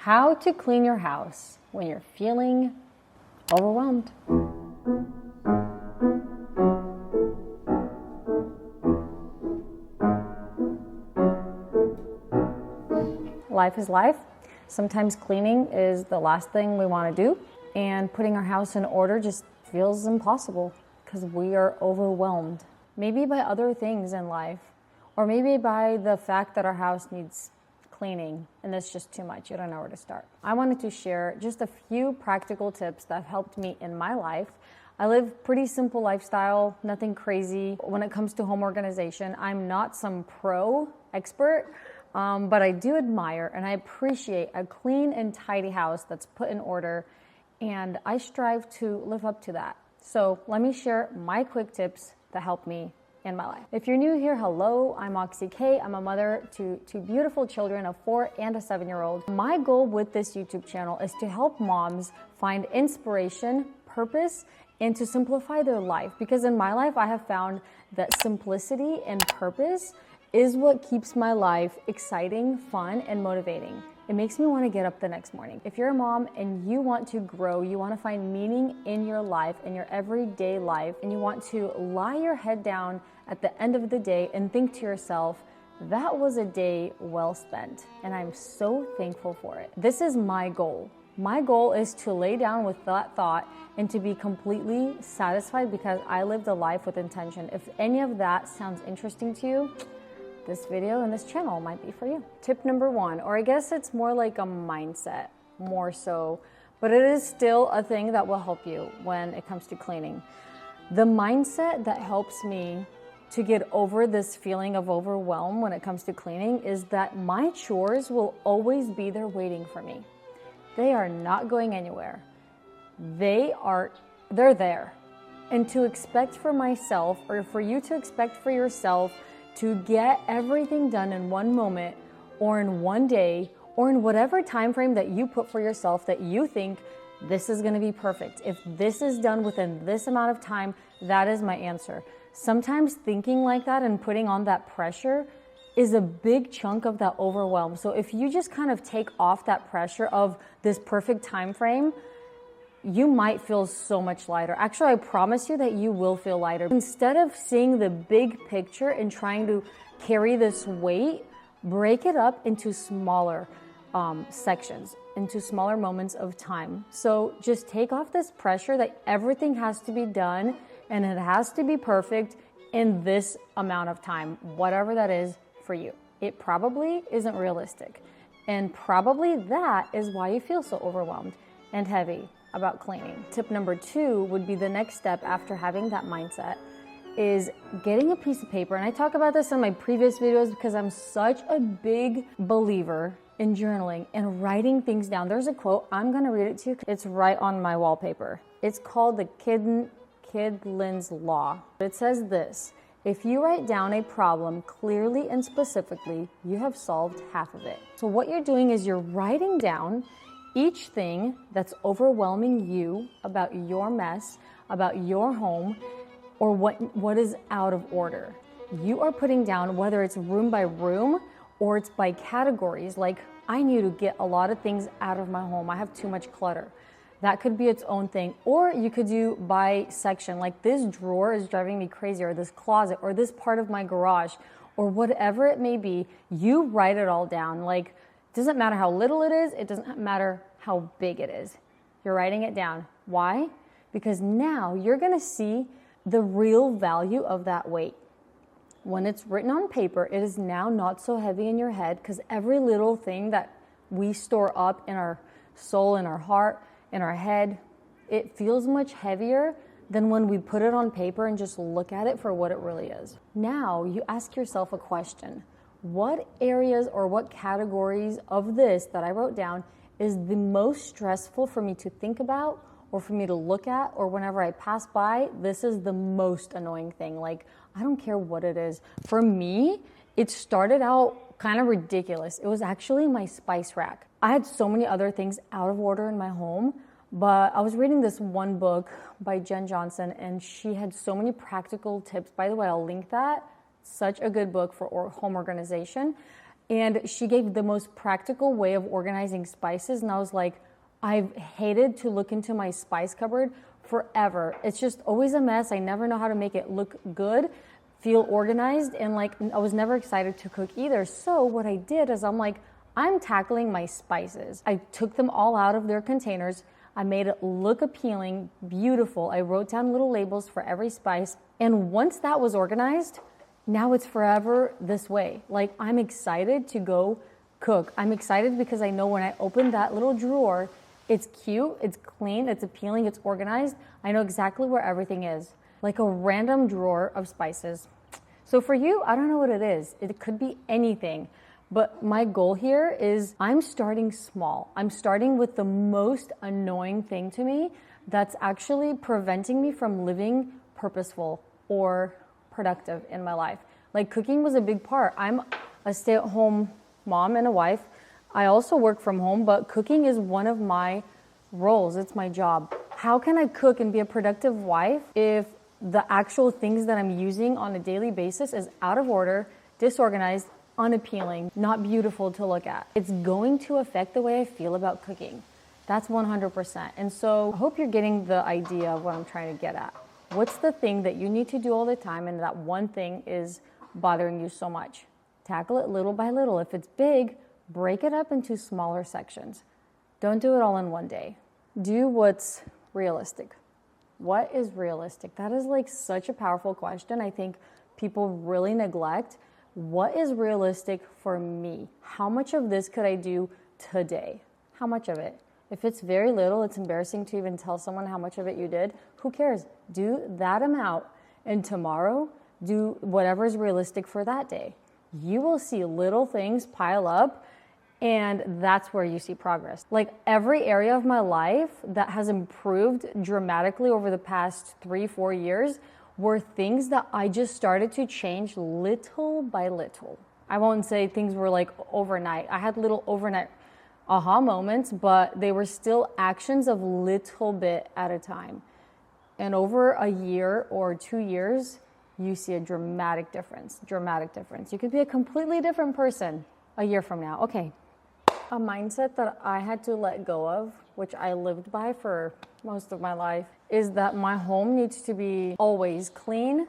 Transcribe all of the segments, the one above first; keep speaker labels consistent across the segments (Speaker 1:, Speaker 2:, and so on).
Speaker 1: How to clean your house when you're feeling overwhelmed. Life is life. Sometimes cleaning is the last thing we want to do, and putting our house in order just feels impossible because we are overwhelmed. Maybe by other things in life, or maybe by the fact that our house needs cleaning and that's just too much. You don't know where to start. I wanted to share just a few practical tips that have helped me in my life. I live pretty simple lifestyle, nothing crazy. When it comes to home organization, I'm not some pro expert, but I do admire and I appreciate a clean and tidy house that's put in order, and I strive to live up to that. So let me share my quick tips that help me in my life. If you're new here, hello, I'm Oksie K. I'm a mother to two beautiful children, a 4 and a 7-year-old. My goal with this YouTube channel is to help moms find inspiration, purpose, and to simplify their life. Because in my life, I have found that simplicity and purpose is what keeps my life exciting, fun, and motivating. It makes me want to get up the next morning. If you're a mom and you want to grow, you want to find meaning in your life, in your everyday life, and you want to lie your head down at the end of the day and think to yourself, that was a day well spent, and I'm so thankful for it. This is my goal. My goal is to lay down with that thought and to be completely satisfied because I lived a life with intention. If any of that sounds interesting to you, this video and this channel might be for you. Tip number 1, or I guess it's more like a mindset, more so, but it is still a thing that will help you when it comes to cleaning. The mindset that helps me to get over this feeling of overwhelm when it comes to cleaning is that my chores will always be there waiting for me. They are not going anywhere. They're there. And to expect for myself, or for you to expect for yourself, to get everything done in one moment or in one day or in whatever time frame that you put for yourself that you think this is going to be perfect. If this is done within this amount of time, that is my answer. Sometimes thinking like that and putting on that pressure is a big chunk of that overwhelm. So if you just kind of take off that pressure of this perfect time frame, you might feel so much lighter. Actually, I promise you that you will feel lighter. Instead of seeing the big picture and trying to carry this weight, break it up into smaller sections, into smaller moments of time. So just take off this pressure that everything has to be done and it has to be perfect in this amount of time, whatever that is for you. It probably isn't realistic. And probably that is why you feel so overwhelmed and heavy about cleaning. Tip number 2 would be the next step after having that mindset is getting a piece of paper. And I talk about this in my previous videos because I'm such a big believer in journaling and writing things down. There's a quote, I'm gonna read it to you. It's right on my wallpaper. It's called the Kidlin's Law. It says this: if you write down a problem clearly and specifically, you have solved half of it. So what you're doing is you're writing down each thing that's overwhelming you about your mess, about your home, or what is out of order. You are putting down whether it's room by room or it's by categories. Like, I need to get a lot of things out of my home. I have too much clutter. That could be its own thing. Or you could do by section, like this drawer is driving me crazy, or this closet, or this part of my garage, or whatever it may be. You write it all down. Like, it doesn't matter how little it is. It doesn't matter how big it is. You're writing it down. Why? Because now you're going to see the real value of that weight. When it's written on paper, it is now not so heavy in your head, because every little thing that we store up in our soul, in our heart, in our head, it feels much heavier than when we put it on paper and just look at it for what it really is. Now you ask yourself a question. What areas or what categories of this that I wrote down is the most stressful for me to think about or for me to look at, or whenever I pass by, this is the most annoying thing. Like, I don't care what it is. For me, it started out kind of ridiculous. It was actually my spice rack. I had so many other things out of order in my home, but I was reading this one book by Jen Johnson, and she had so many practical tips. By the way, I'll link that. Such a good book for home organization. And she gave the most practical way of organizing spices. And I was like, I've hated to look into my spice cupboard forever. It's just always a mess. I never know how to make it look good, feel organized, and like I was never excited to cook either. So what I did is I'm like, I'm tackling my spices. I took them all out of their containers. I made it look appealing, beautiful. I wrote down little labels for every spice. And once that was organized, now it's forever this way. Like, I'm excited to go cook. I'm excited because I know when I open that little drawer, it's cute, it's clean, it's appealing, it's organized. I know exactly where everything is. Like a random drawer of spices. So for you, I don't know what it is. It could be anything. But my goal here is I'm starting small. I'm starting with the most annoying thing to me that's actually preventing me from living purposeful or productive in my life. Like, cooking was a big part. I'm a stay-at-home mom and a wife. I also work from home, but cooking is one of my roles. It's my job. How can I cook and be a productive wife if the actual things that I'm using on a daily basis is out of order, disorganized, unappealing, not beautiful to look at? It's going to affect the way I feel about cooking. That's 100%. And so I hope you're getting the idea of what I'm trying to get at. What's the thing that you need to do all the time and that one thing is bothering you so much? Tackle it little by little. If it's big, break it up into smaller sections. Don't do it all in one day. Do what's realistic. What is realistic? That is like such a powerful question. I think people really neglect. What is realistic for me? How much of this could I do today? How much of it? If it's very little, it's embarrassing to even tell someone how much of it you did. Who cares? Do that amount, and tomorrow, do whatever is realistic for that day. You will see little things pile up, and that's where you see progress. Like, every area of my life that has improved dramatically over the past 3-4 years were things that I just started to change little by little. I won't say things were like overnight. I had little overnight aha moments, but they were still actions of little bit at a time. And over a year or 2 years, you see a dramatic difference. You could be a completely different person a year from now. Okay. A mindset that I had to let go of, which I lived by for most of my life, is that my home needs to be always clean,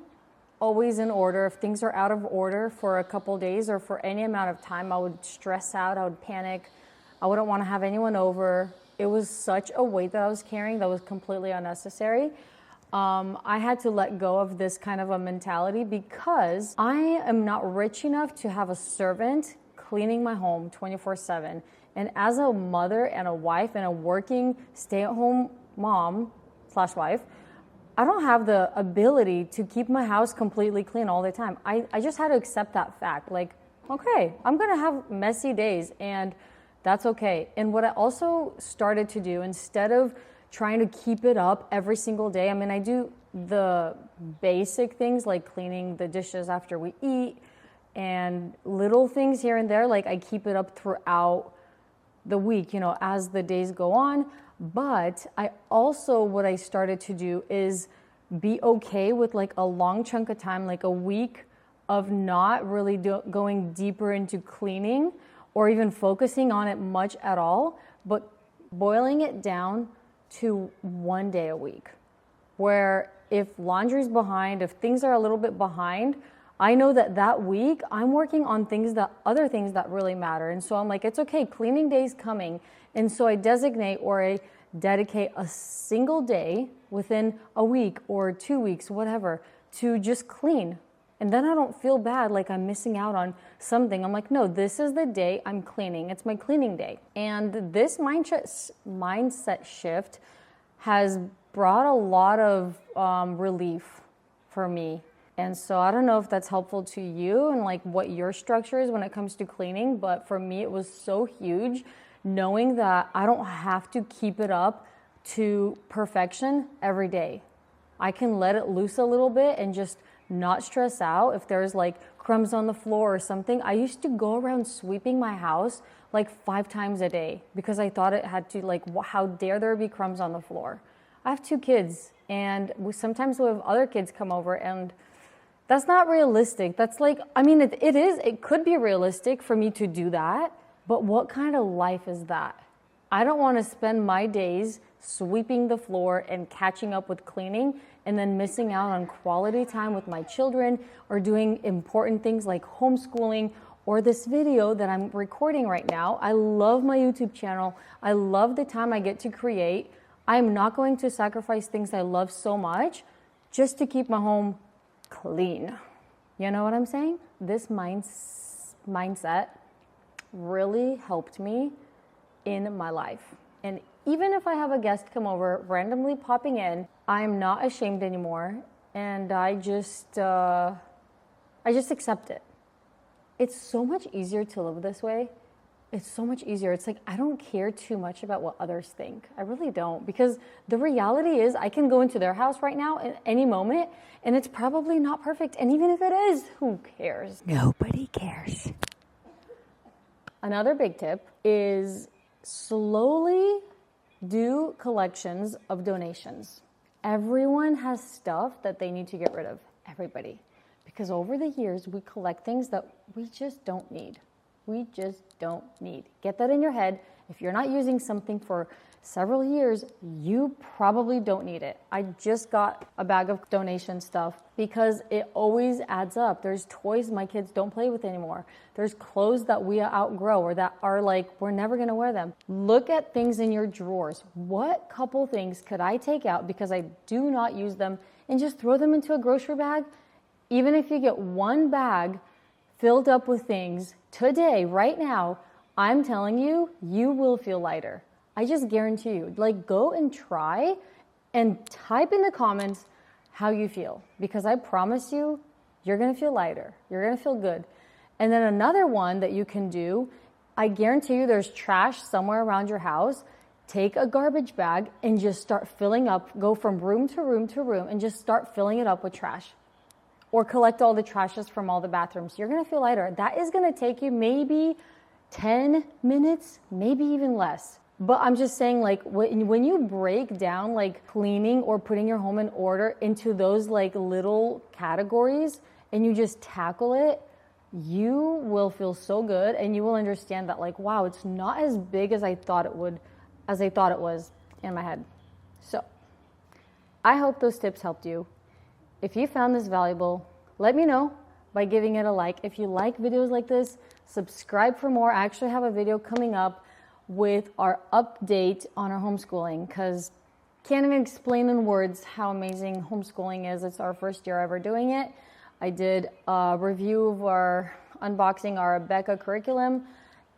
Speaker 1: always in order. If things are out of order for a couple days or for any amount of time, I would stress out, I would panic. I wouldn't want to have anyone over. It was such a weight that I was carrying that was completely unnecessary. I had to let go of this kind of a mentality because I am not rich enough to have a servant cleaning my home 24/7. And as a mother and a wife and a working stay-at-home mom/wife, I don't have the ability to keep my house completely clean all the time. I just had to accept that fact. Like, okay, I'm going to have messy days, and that's okay. And what I also started to do, instead of trying to keep it up every single day, I mean, I do the basic things like cleaning the dishes after we eat and little things here and there. Like, I keep it up throughout the week, you know, as the days go on. But I also, what I started to do is be okay with like a long chunk of time, like a week of not really going deeper into cleaning or even focusing on it much at all, but boiling it down to 1 day a week, where if laundry's behind, if things are a little bit behind, I know that that week I'm working on other things that really matter. And so I'm like, it's okay, cleaning day's coming. And so I designate or I dedicate a single day within a week or 2 weeks, whatever, to just clean. And then I don't feel bad like I'm missing out on something. I'm like, no, this is the day I'm cleaning. It's my cleaning day. And this mindset shift has brought a lot of relief for me. And so I don't know if that's helpful to you and like what your structure is when it comes to cleaning, but for me it was so huge knowing that I don't have to keep it up to perfection every day. I can let it loose a little bit and just not stress out if there's like crumbs on the floor or something. I used to go around sweeping my house like 5 times a day because I thought it had to, like, how dare there be crumbs on the floor. I have 2 kids, and sometimes we have other kids come over, and That's not realistic. That's like, I mean, it could be realistic for me to do that, but what kind of life is that? I don't want to spend my days sweeping the floor and catching up with cleaning and then missing out on quality time with my children or doing important things like homeschooling or this video that I'm recording right now. I love my YouTube channel. I love the time I get to create. I'm not going to sacrifice things I love so much just to keep my home clean. You know what I'm saying? This mindset really helped me in my life. And even if I have a guest come over randomly popping in, I'm not ashamed anymore, and I just accept it. It's so much easier to live this way. It's so much easier. It's like I don't care too much about what others think. I really don't, because the reality is I can go into their house right now at any moment and it's probably not perfect. And even if it is, who cares? Nobody cares. Another big tip is slowly do collections of donations. Everyone has stuff that they need to get rid of. Everybody. Because over the years, we collect things that we just don't need. We just don't need. Get that in your head. If you're not using something for several years, you probably don't need it. I just got a bag of donation stuff because it always adds up. There's toys my kids don't play with anymore. There's clothes that we outgrow or that are like, we're never gonna wear them. Look at things in your drawers. What couple things could I take out because I do not use them and just throw them into a grocery bag? Even if you get one bag filled up with things today, right now, I'm telling you, you will feel lighter. I just guarantee you. Like, go and try and type in the comments how you feel, because I promise you, you're gonna feel lighter. You're gonna feel good. And then another one that you can do, I guarantee you there's trash somewhere around your house. Take a garbage bag and just start filling up, go from room to room to room and just start filling it up with trash. Or collect all the trashes from all the bathrooms. You're gonna feel lighter. That is gonna take you maybe 10 minutes, maybe even less. But I'm just saying, like, when you break down like cleaning or putting your home in order into those like little categories and you just tackle it, you will feel so good and you will understand that like, wow, it's not as big as I thought it was in my head. So I hope those tips helped you. If you found this valuable, let me know by giving it a like. If you like videos like this, subscribe for more. I actually have a video coming up with our update on our homeschooling, because can't even explain in words how amazing homeschooling is. It's our first year ever doing it. I did a review of unboxing our EBOOK curriculum,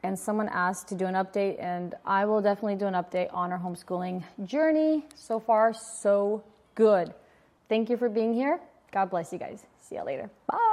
Speaker 1: and someone asked to do an update, and I will definitely do an update on our homeschooling journey. So far, so good. Thank you for being here. God bless you guys. See you later. Bye.